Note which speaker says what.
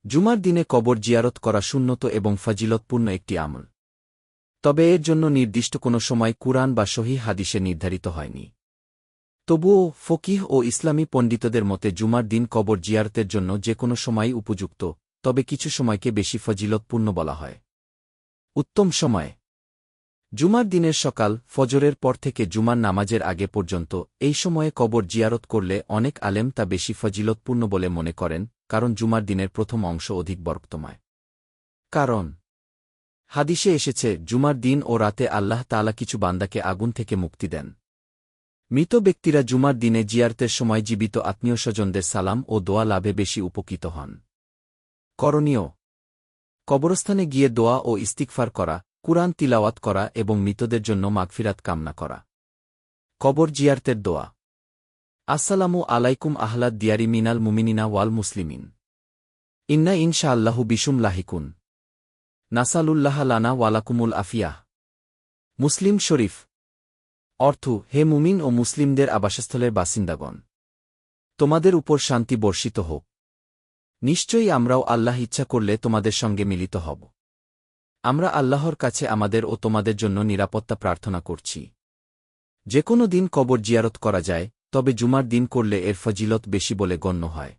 Speaker 1: জুমার দিনে কবর জিয়ারত করা সুন্নত এবং ফজিলতপূর্ণ একটি আমল। তবে এর জন্য নির্দিষ্ট কোনো সময় কুরআন বা সহিহ হাদিসে নির্ধারিত হয়নি। তবুও ফকিহ ও ইসলামী পণ্ডিতদের মতে জুমার দিন কবর জিয়ারতের জন্য যে কোনো সময়ই উপযুক্ত, তবে কিছু সময়কে বেশি ফজিলতপূর্ণ বলা হয়। উত্তম সময়: জুমার দিনের সকাল ফজরের পর থেকে জুমার নামাজের আগে পর্যন্ত। এই সময়ে কবর জিয়ারত করলে অনেক আলেম তা বেশি ফজিলতপূর্ণ বলে মনে করেন, কারণ জুমার দিনের প্রথম অংশ অধিক বরকতময়। কারণ হাদিসে এসেছে, জুমার দিন ও রাতে আল্লাহ তাআলা কিছু বান্দাকে আগুন থেকে মুক্তি দেন। মৃত ব্যক্তিরা জুমার দিনে জিয়ারতের সময় জীবিত আত্মীয়স্বজনদের সালাম ও দোয়া লাভে বেশি উপকৃত হন। করণীয়: কবরস্থানে গিয়ে দোয়া ও ইস্তিগফার করা, কুরআন তিলাওয়াত করা এবং মৃতদের জন্য মাগফিরাত কামনা করা। কবর জিয়ারতের দোয়া: আসসালামু আলাইকুম আহলাদ দিয়ারি মিনাল মুমিনিনা ওয়াল মুসলিমিন। ইন্না ইনশাআল্লাহু বিশুম লাহিকুন। নাসালুল্লাহ লানা ওয়ালাকুমুল আফিয়াহ। মুসলিম শরীফ। অর্থ: হে মুমিন ও মুসলিমদের আবাসস্থলের বাসিন্দাগণ, তোমাদের উপর শান্তি বর্ষিত হোক। নিশ্চয়ই আমরাও আল্লাহ ইচ্ছা করলে তোমাদের সঙ্গে মিলিত হব। আমরা আল্লাহর কাছে আমাদের ও তোমাদের জন্য নিরাপত্তা প্রার্থনা করছি। যে কোনো দিন কবর জিয়ারত করা যায়, তবে জুমার দিন করলে এর ফজিলত বেশি বলে গণ্য হয়।